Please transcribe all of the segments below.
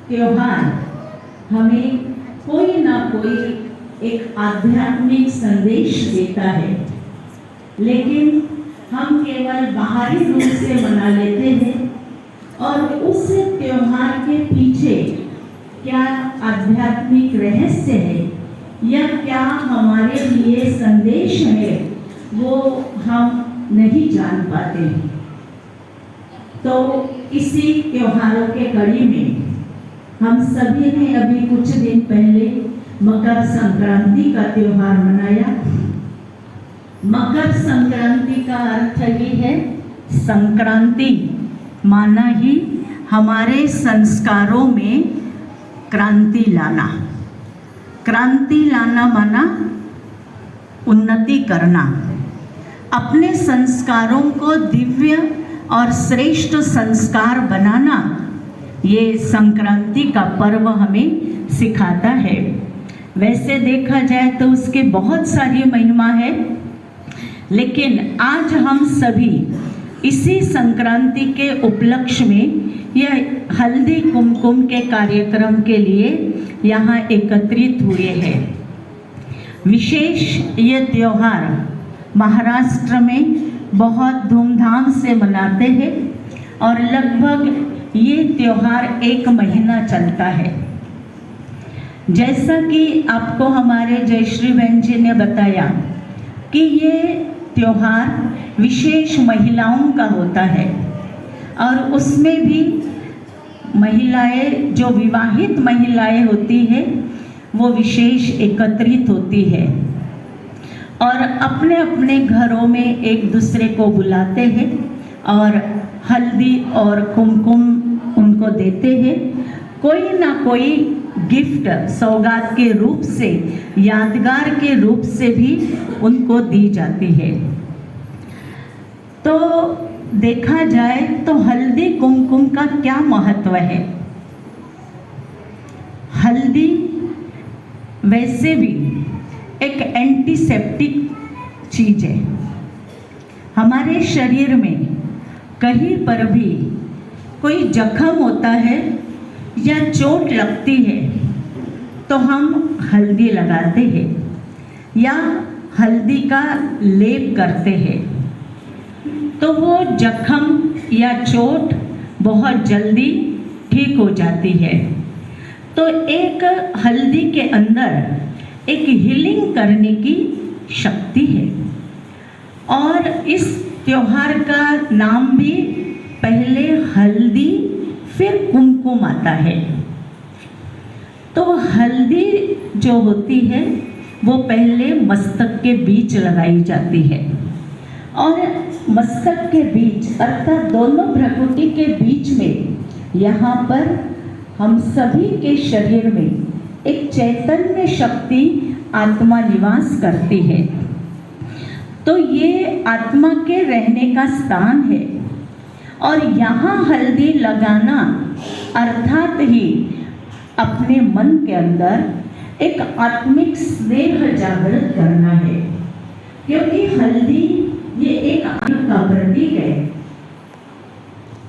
त्योहार हमें कोई ना कोई एक आध्यात्मिक संदेश देता है, लेकिन हम केवल बाहरी रूप से मना लेते हैं और उस त्योहार के पीछे क्या आध्यात्मिक रहस्य है या क्या हमारे लिए संदेश है वो हम नहीं जान पाते हैं। तो इसी त्योहारों के कड़ी में हम सभी ने अभी कुछ दिन पहले मकर संक्रांति का त्योहार मनाया। मकर संक्रांति का अर्थ ही है संक्रांति, माना ही हमारे संस्कारों में क्रांति लाना। क्रांति लाना माना उन्नति करना, अपने संस्कारों को दिव्य और श्रेष्ठ संस्कार बनाना। ये संक्रांति का पर्व हमें सिखाता है। वैसे देखा जाए तो उसके बहुत सारी महिमा है, लेकिन आज हम सभी इसी संक्रांति के उपलक्ष्य में यह हल्दी कुमकुम के कार्यक्रम के लिए यहाँ एकत्रित हुए हैं। विशेष ये त्योहार महाराष्ट्र में बहुत धूमधाम से मनाते हैं और लगभग ये त्योहार 1 महीना चलता है। जैसा कि आपको हमारे जयश्री बहन जी ने बताया कि ये त्योहार विशेष महिलाओं का होता है और उसमें भी महिलाएं, जो विवाहित महिलाएं होती है, वो विशेष एकत्रित होती है और अपने अपने घरों में एक दूसरे को बुलाते हैं और हल्दी और कुमकुम उनको देते हैं। कोई ना कोई गिफ्ट सौगात के रूप से, यादगार के रूप से भी उनको दी जाती है। तो देखा जाए तो हल्दी कुमकुम का क्या महत्व है। हल्दी वैसे भी एक एंटीसेप्टिक चीज है। हमारे शरीर में कहीं पर भी कोई जख्म होता है या चोट लगती है तो हम हल्दी लगाते हैं या हल्दी का लेप करते हैं, तो वो जख्म या चोट बहुत जल्दी ठीक हो जाती है। तो एक हल्दी के अंदर एक हीलिंग करने की शक्ति है और इस त्योहार का नाम भी पहले हल्दी फिर कुमकुम आता है। तो हल्दी जो होती है वो पहले मस्तक के बीच लगाई जाती है और मस्तक के बीच अर्थात दोनों भ्रुकुटी के बीच में, यहाँ पर हम सभी के शरीर में एक चैतन्य शक्ति आत्मा निवास करती है। तो ये आत्मा के रहने का स्थान है और यहाँ हल्दी लगाना अर्थात ही अपने मन के अंदर एक आत्मिक स्नेह जागृत करना है, क्योंकि हल्दी ये एक आत्मा का प्रतीक है।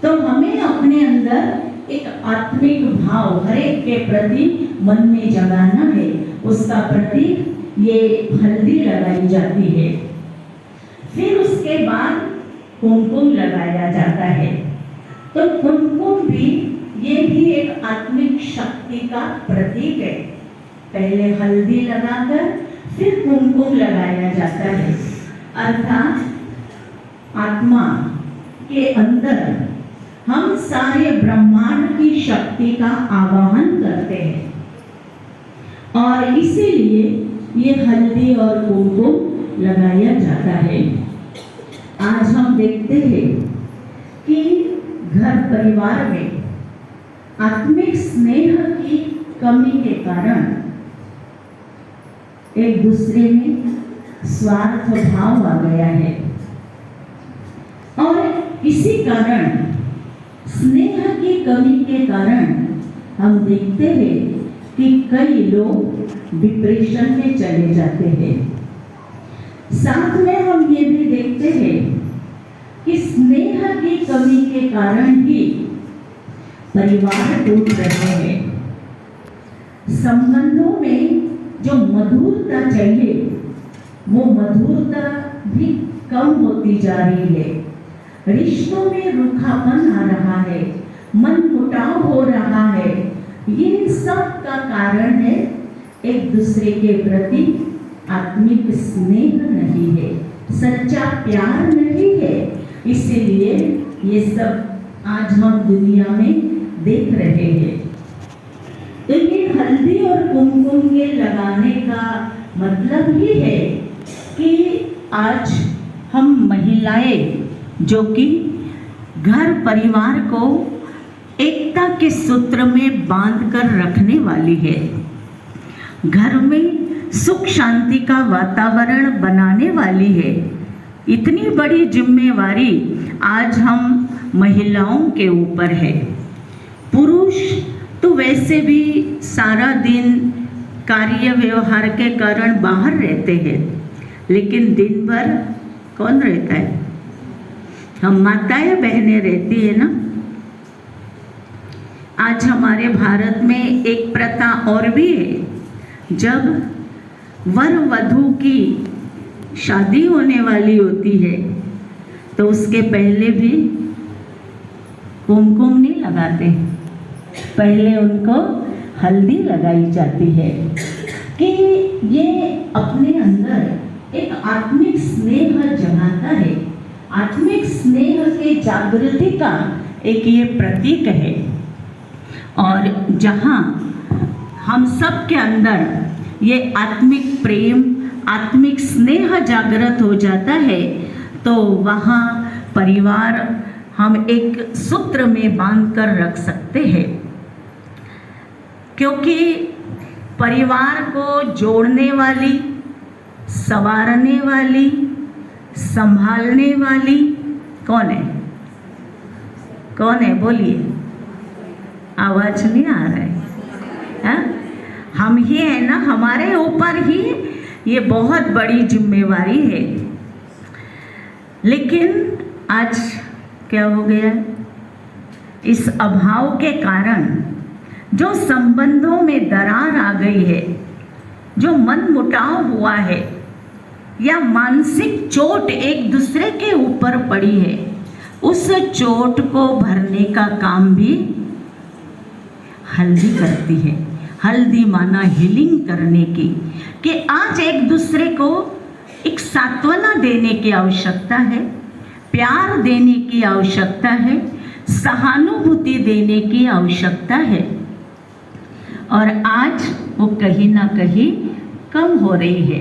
तो हमें अपने अंदर एक आत्मिक भाव हर एक के प्रति मन में जगाना है। उसका प्रतीक ये हल्दी लगाई जाती है। फिर उसके बाद कुमकुम लगाया जाता है। तो कुमकुम भी ये भी एक आत्मिक शक्ति का प्रतीक है। पहले हल्दी लगाकर फिर कुमकुम लगाया जाता है, अर्थात आत्मा के अंदर हम सारे ब्रह्मांड की शक्ति का आवाहन करते हैं और इसीलिए ये हल्दी और कुमकुम लगाया जाता है। आज हम देखते हैं कि घर परिवार में आत्मिक स्नेह की कमी के कारण एक दूसरे में स्वार्थ भाव आ गया है और इसी कारण स्नेह की कमी के कारण हम देखते हैं कि कई लोग डिप्रेशन में चले जाते हैं। साथ में हम ये भी देखते हैं कि स्नेह की कमी के कारण ही परिवार टूट रहे हैं। संबंधों में जो मधुरता चाहिए वो मधुरता भी कम होती जा रही है। रिश्तों में रूखापन आ रहा है, मन मुटाव हो रहा है। ये सब का कारण है एक दूसरे के प्रति आत्मिक स्नेह नहीं है, सच्चा प्यार नहीं है। इसीलिए ये सब आज हम दुनिया में देख रहे हैं। तो ये हल्दी और कुमकुम के लगाने का मतलब ये है कि आज हम महिलाएं जो कि घर परिवार को एकता के सूत्र में बांध कर रखने वाली है, घर में सुख शांति का वातावरण बनाने वाली है, इतनी बड़ी जिम्मेवारी आज हम महिलाओं के ऊपर है। पुरुष तो वैसे भी सारा दिन कार्य व्यवहार के कारण बाहर रहते हैं, लेकिन दिन भर कौन रहता है? हम माताएं बहनें रहती है ना। आज हमारे भारत में एक प्रथा और भी है, जब वर वधू की शादी होने वाली होती है तो उसके पहले भी कुमकुम नहीं लगाते, पहले उनको हल्दी लगाई जाती है कि ये अपने अंदर एक आत्मिक स्नेह जगाता है। आत्मिक स्नेह के जागृति का एक ये प्रतीक है। और जहाँ हम सब के अंदर ये आत्मिक प्रेम, आत्मिक स्नेह जागृत हो जाता है तो वहाँ परिवार हम एक सूत्र में बांध कर रख सकते हैं। क्योंकि परिवार को जोड़ने वाली, संवारने वाली, संभालने वाली कौन है? कौन है? बोलिए, आवाज नहीं आ रहा है। हाँ? हम ही है ना, हमारे ऊपर ही ये बहुत बड़ी जिम्मेवारी है। लेकिन आज क्या हो गया? इस अभाव के कारण जो संबंधों में दरार आ गई है, जो मन मुटाव हुआ है या मानसिक चोट एक दूसरे के ऊपर पड़ी है, उस चोट को भरने का काम भी हल्दी करती है। हल्दी माना हीलिंग करने की, कि आज एक दूसरे को एक सांत्वना देने की आवश्यकता है, प्यार देने की आवश्यकता है, सहानुभूति देने की आवश्यकता है। और आज वो कहीं ना कहीं कम हो रही है।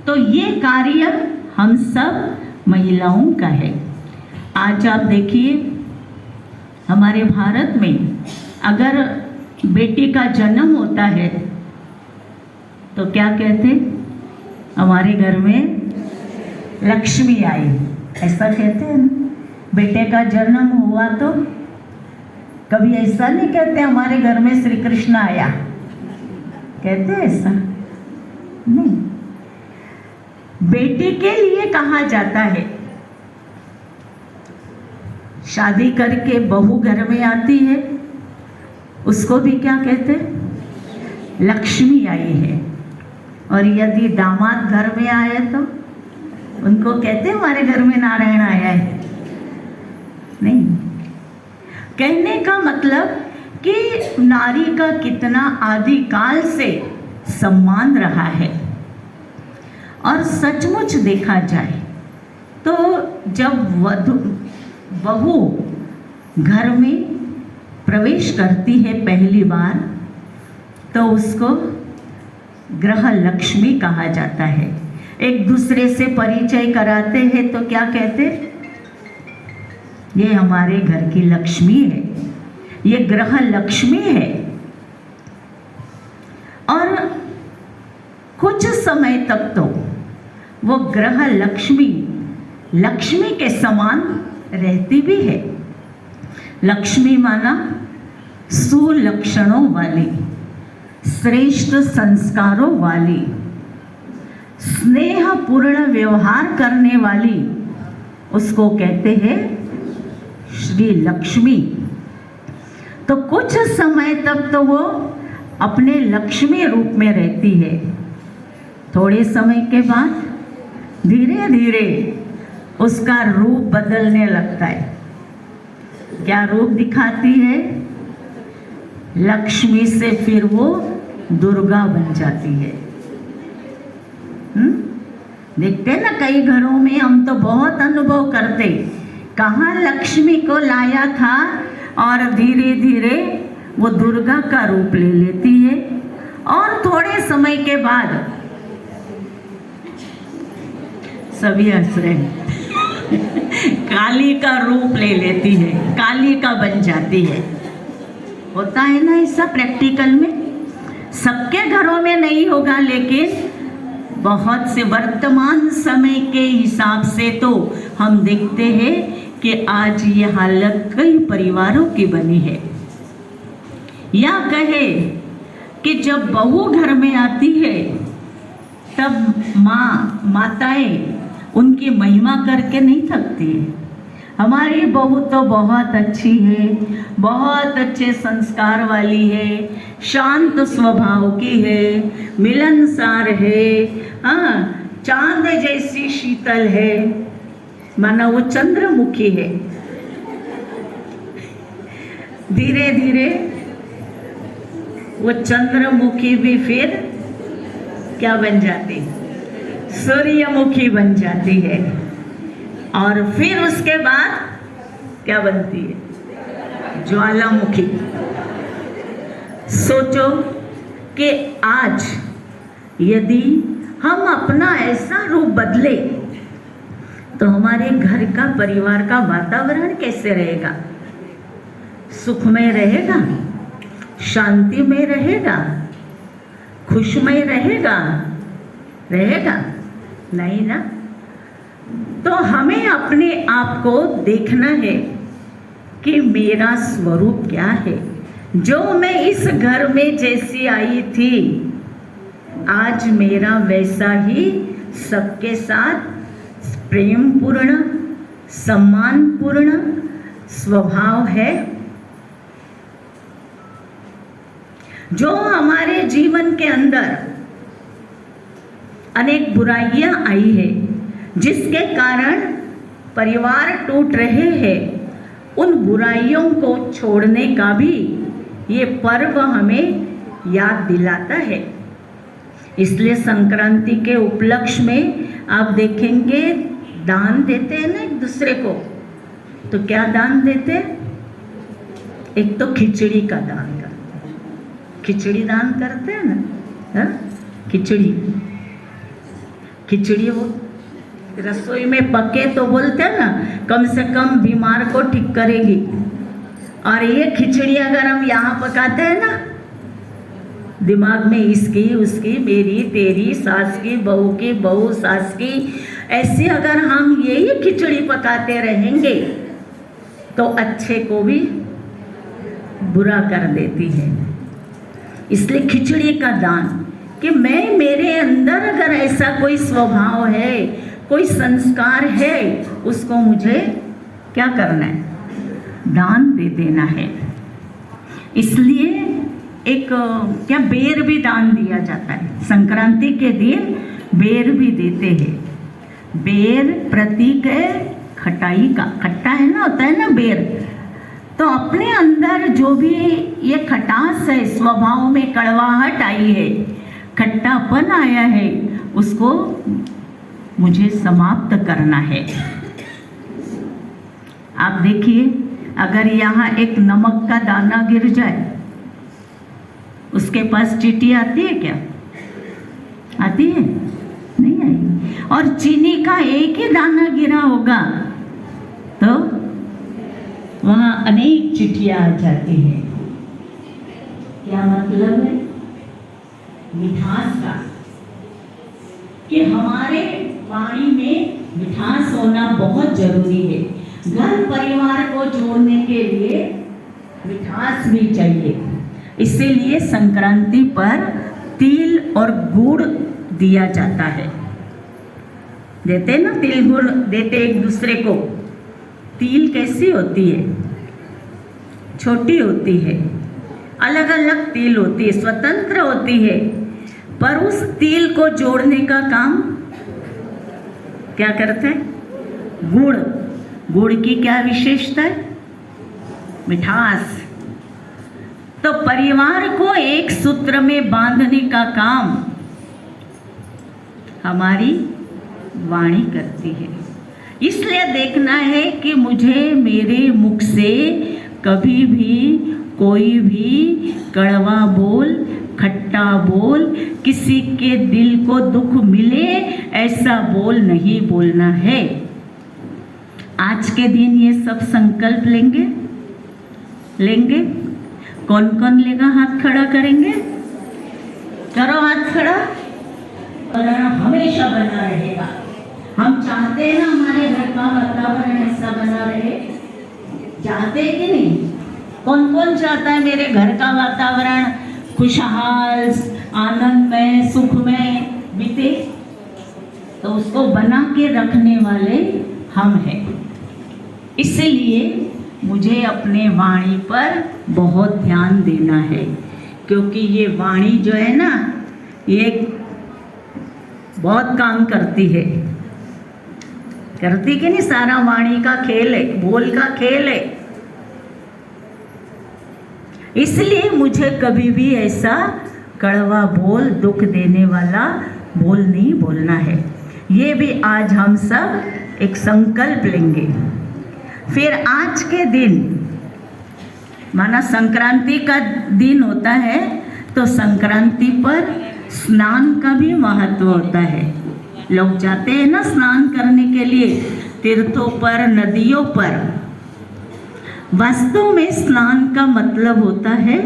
तो ये कार्य हम सब महिलाओं का है। आज आप देखिए, हमारे भारत में अगर बेटी का जन्म होता है तो क्या कहते? हमारे घर में लक्ष्मी आई, ऐसा कहते हैं ना। बेटे का जन्म हुआ तो कभी ऐसा नहीं कहते हमारे घर में श्री कृष्ण आया, कहते ऐसा नहीं। बेटी के लिए कहा जाता है, शादी करके बहू घर में आती है, उसको भी क्या कहते? लक्ष्मी आई है। और यदि दामाद घर में आए तो उनको कहते हमारे घर में नारायण आया है? नहीं। कहने का मतलब कि नारी का कितना आदिकाल से सम्मान रहा है। और सचमुच देखा जाए तो जब बहू घर में प्रवेश करती है पहली बार, तो उसको ग्रह लक्ष्मी कहा जाता है। एक दूसरे से परिचय कराते हैं तो क्या कहते? ये हमारे घर की लक्ष्मी है, ये ग्रह लक्ष्मी है। और कुछ समय तक तो वो ग्रह लक्ष्मी लक्ष्मी के समान रहती भी है। लक्ष्मी माना सुलक्षणों वाली, श्रेष्ठ संस्कारों वाली, स्नेहपूर्ण व्यवहार करने वाली, उसको कहते हैं श्री लक्ष्मी। तो कुछ समय तक तो वो अपने लक्ष्मी रूप में रहती है। थोड़े समय के बाद धीरे धीरे उसका रूप बदलने लगता है। क्या रूप दिखाती है? लक्ष्मी से फिर वो दुर्गा बन जाती है। देखते हैं ना, कई घरों में हम तो बहुत अनुभव करते, कहाँ लक्ष्मी को लाया था और धीरे धीरे वो दुर्गा का रूप ले लेती है और थोड़े समय के बाद सभी हंस रहे हैं काली का रूप ले लेती है, काली का बन जाती है। होता है ना ऐसा प्रैक्टिकल में? सबके घरों में नहीं होगा, लेकिन बहुत से वर्तमान समय के हिसाब से तो हम देखते हैं कि आज ये हालत कई परिवारों की बनी है। या कहे कि जब बहू घर में आती है तब माताएं उनकी महिमा करके नहीं थकती है। हमारी बहू तो बहुत अच्छी है, बहुत अच्छे संस्कार वाली है, शांत स्वभाव की है, मिलनसार है, हाँ, चांद जैसी शीतल है, माना वो चंद्रमुखी है। धीरे धीरे वो चंद्रमुखी भी फिर क्या बन जाती? सूर्यमुखी बन जाती है। और फिर उसके बाद क्या बनती है? ज्वालामुखी। सोचो कि आज यदि हम अपना ऐसा रूप बदले तो हमारे घर का, परिवार का वातावरण कैसे रहेगा? सुखमय रहेगा, शांति में रहेगा, खुशमय रहेगा? नहीं ना। तो हमें अपने आप को देखना है कि मेरा स्वरूप क्या है। जो मैं इस घर में जैसी आई थी, आज मेरा वैसा ही सबके साथ प्रेम पूर्ण, सम्मान पूर्ण स्वभाव है। जो हमारे जीवन के अंदर अनेक बुराइयां आई है, जिसके कारण परिवार टूट रहे हैं, उन बुराइयों को छोड़ने का भी ये पर्व हमें याद दिलाता है। इसलिए संक्रांति के उपलक्ष्य में आप देखेंगे दान देते हैं ना एक दूसरे को। तो क्या दान देते हैं? एक तो खिचड़ी का दान करते हैं, खिचड़ी दान करते हैं ना, हा? खिचड़ी वो रसोई में पके तो बोलते हैं ना कम से कम बीमार को ठीक करेगी। और ये खिचड़ी अगर हम यहाँ पकाते हैं ना, दिमाग में इसकी उसकी, मेरी तेरी, सास की बहू की, बहू सास की, ऐसी अगर हम यही खिचड़ी पकाते रहेंगे तो अच्छे को भी बुरा कर देती है। इसलिए खिचड़ी का दान कि मेरे अंदर अगर ऐसा कोई स्वभाव है, कोई संस्कार है, उसको मुझे क्या करना है? दान दे देना है। इसलिए एक क्या बेर भी दान दिया जाता है। संक्रांति के दिन बेर भी देते हैं। बेर प्रतीक है खटाई का, खट्टा है ना, होता है ना बेर। तो अपने अंदर जो भी ये खटास है, स्वभाव में कड़वाहट आई है, खट्टापन आया है, उसको मुझे समाप्त करना है। आप देखिए, अगर यहाँ एक नमक का दाना गिर जाए, उसके पास चींटी आती है क्या? आती है? नहीं आई। और चीनी का एक ही दाना गिरा होगा तो वहाँ अनेक चींटियां आ जाती हैं। क्या मतलब है? मिठास का, कि हमारे वाणी में मिठास होना बहुत जरूरी है। घर परिवार को जोड़ने के लिए मिठास भी चाहिए। इसीलिए संक्रांति पर तिल और गुड़ दिया जाता है। देते ना, तिल गुड़ देते एक दूसरे को। तिल कैसी होती है? छोटी होती है, अलग अलग तिल होती है, स्वतंत्र होती है, पर उस तिल को जोड़ने का काम क्या करता है? गुड़। गुड़ की क्या विशेषता है? मिठास। तो परिवार को एक सूत्र में बांधने का काम हमारी वाणी करती है। इसलिए देखना है कि मुझे मेरे मुख से कभी भी कोई भी कड़वा बोल, खट्टा बोल, किसी के दिल को दुख मिले ऐसा बोल नहीं बोलना है। आज के दिन ये सब संकल्प लेंगे। कौन कौन लेगा? हाथ खड़ा करेंगे। करो हाथ खड़ा। हमेशा बना रहेगा। हम चाहते हैं ना हमारे घर का वातावरण ऐसा बना रहे? चाहते हैं कि नहीं? कौन कौन चाहता है मेरे घर का वातावरण खुशहाल, आनंदमय, सुखमय बीते? तो उसको बना के रखने वाले हम हैं। इसलिए मुझे अपने वाणी पर बहुत ध्यान देना है, क्योंकि ये वाणी जो है ना, ये बहुत काम करती है। करती कि नहीं? सारा वाणी का खेल है, बोल का खेल है। इसलिए मुझे कभी भी ऐसा कड़वा बोल, दुख देने वाला बोल नहीं बोलना है। ये भी आज हम सब एक संकल्प लेंगे। फिर आज के दिन माना संक्रांति का दिन होता है, तो संक्रांति पर स्नान का भी महत्व होता है। लोग जाते हैं ना स्नान करने के लिए तीर्थों पर, नदियों पर। वास्तव में स्नान का मतलब होता है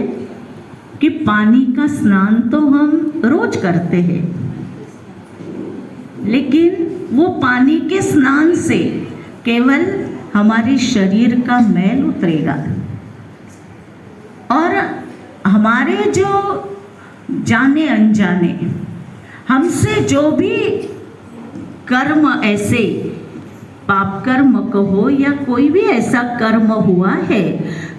कि पानी का स्नान तो हम रोज करते हैं, लेकिन वो पानी के स्नान से केवल हमारे शरीर का मैल उतरेगा और हमारे जो जाने अनजाने हमसे जो भी कर्म, ऐसे पाप कर्म कहो या कोई भी ऐसा कर्म हुआ है,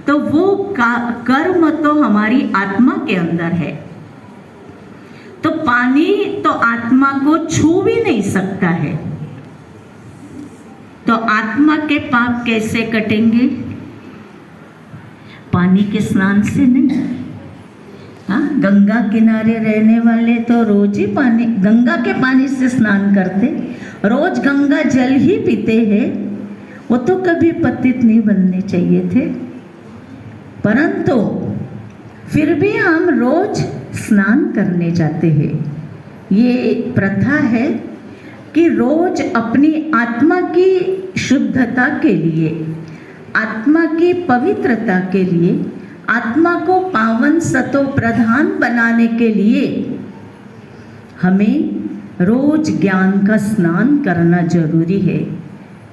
तो वो कर्म तो हमारी आत्मा के अंदर है। तो पानी तो आत्मा को छू भी नहीं सकता है। तो आत्मा के पाप कैसे कटेंगे? पानी के स्नान से नहीं। हाँ, गंगा किनारे रहने वाले तो रोज ही गंगा के पानी से स्नान करते, रोज गंगा जल ही पीते हैं। वो तो कभी पतित नहीं बनने चाहिए थे, परंतु फिर भी हम रोज स्नान करने जाते हैं। ये प्रथा है कि रोज अपनी आत्मा की शुद्धता के लिए, आत्मा की पवित्रता के लिए, आत्मा को पावन सतो प्रधान बनाने के लिए हमें रोज ज्ञान का स्नान करना जरूरी है।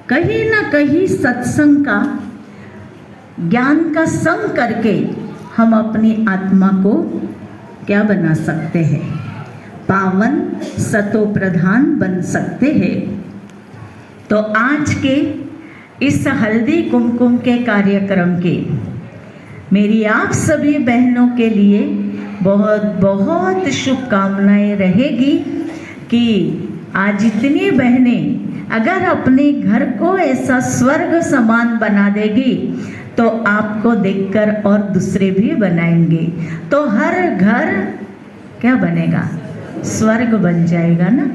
कहीं ना कहीं सत्संग का, ज्ञान का संग करके हम अपनी आत्मा को क्या बना सकते हैं? पावन सतो प्रधान बन सकते हैं। तो आज के इस हल्दी कुमकुम के कार्यक्रम के मेरी आप सभी बहनों के लिए बहुत बहुत शुभकामनाएं रहेगी कि आज इतनी बहनें अगर अपने घर को ऐसा स्वर्ग समान बना देगी तो आपको देखकर और दूसरे भी बनाएंगे। तो हर घर क्या बनेगा? स्वर्ग बन जाएगा ना।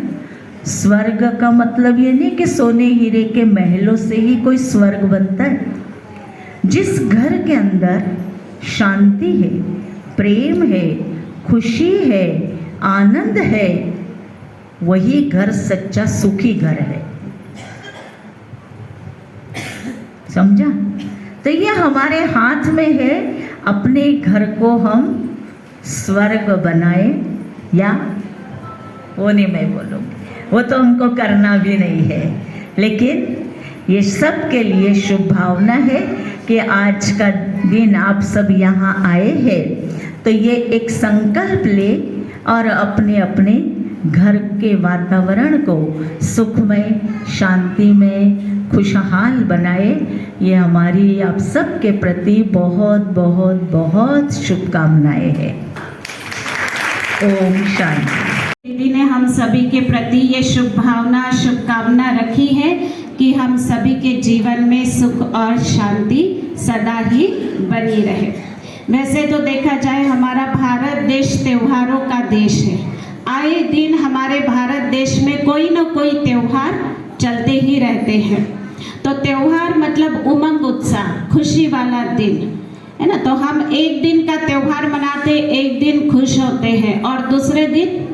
स्वर्ग का मतलब ये नहीं कि सोने हीरे के महलों से ही कोई स्वर्ग बनता है। जिस घर के अंदर शांति है, प्रेम है, खुशी है, आनंद है, वही घर सच्चा सुखी घर है। समझा? तो ये हमारे हाथ में है, अपने घर को हम स्वर्ग बनाए, या वो नहीं मैं बोलूँगी, वो तो हमको करना भी नहीं है, लेकिन ये सब के लिए शुभ भावना है कि आज का दिन आप सब यहाँ आए हैं। तो ये एक संकल्प ले और अपने अपने घर के वातावरण को सुखमय, शांतिमय, खुशहाल बनाए, ये हमारी आप सबके प्रति बहुत बहुत बहुत शुभकामनाएं हैं। ओम शांति। दीदी ने हम सभी के प्रति ये शुभकामना रखी है कि हम सभी के जीवन में सुख और शांति सदा ही बनी रहे। वैसे तो देखा जाए हमारा भारत देश त्योहारों का देश है। आए दिन हमारे भारत देश में कोई न कोई त्योहार चलते ही रहते हैं। तो त्योहार मतलब उमंग उत्साह, खुशी वाला दिन है ना। तो हम एक दिन का त्योहार मनाते, एक दिन खुश होते हैं, और दूसरे दिन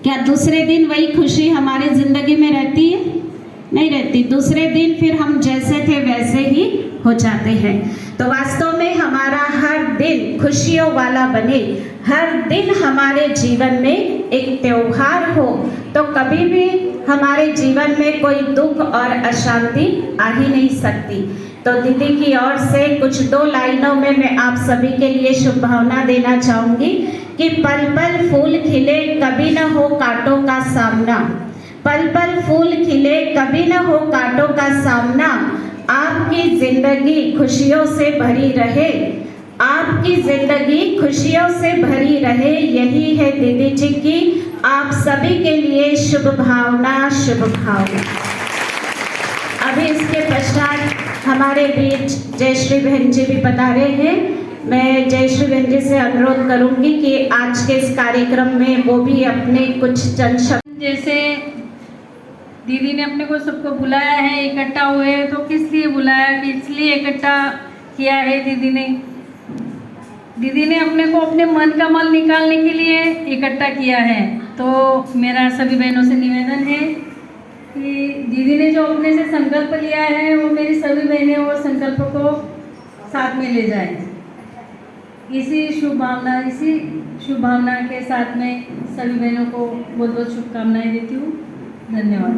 क्या दूसरे दिन वही खुशी हमारी जिंदगी में रहती है? नहीं रहती। दूसरे दिन फिर हम जैसे थे वैसे ही हो जाते हैं। तो वास्तव में हमारा हर दिन खुशियों वाला बने, हर दिन हमारे जीवन में एक त्योहार हो, तो कभी भी हमारे जीवन में कोई दुख और अशांति आ ही नहीं सकती। तो दीदी की ओर से कुछ 2 लाइनों में मैं आप सभी के लिए शुभकामना देना चाहूँगी कि पल पल फूल खिले, कभी न हो कांटों का सामना। पल पल फूल खिले, कभी न हो कांटों का सामना। आपकी जिंदगी खुशियों से भरी रहे, आपकी जिंदगी खुशियों से भरी रहे, यही है दीदी जी की आप सभी के लिए शुभ भावना। अभी इसके पश्चात हमारे बीच जयश्री बहन जी भी पधारे हैं। मैं जयश्री बहन जी से अनुरोध करूंगी कि आज के इस कार्यक्रम में वो भी अपने कुछ चंद शब्द, जैसे दीदी ने अपने को सबको बुलाया है, इकट्ठा हुए, तो किस लिए बुलाया, कि इसलिए इकट्ठा किया है दीदी ने अपने को अपने मन का मल निकालने के लिए इकट्ठा किया है। तो मेरा सभी बहनों से निवेदन है कि दीदी ने जो अपने से संकल्प लिया है वो मेरी सभी बहनें वो संकल्प को साथ में ले जाएं। इसी शुभ भावना के साथ में सभी बहनों को बहुत बहुत शुभकामनाएं देती हूँ। धन्यवाद।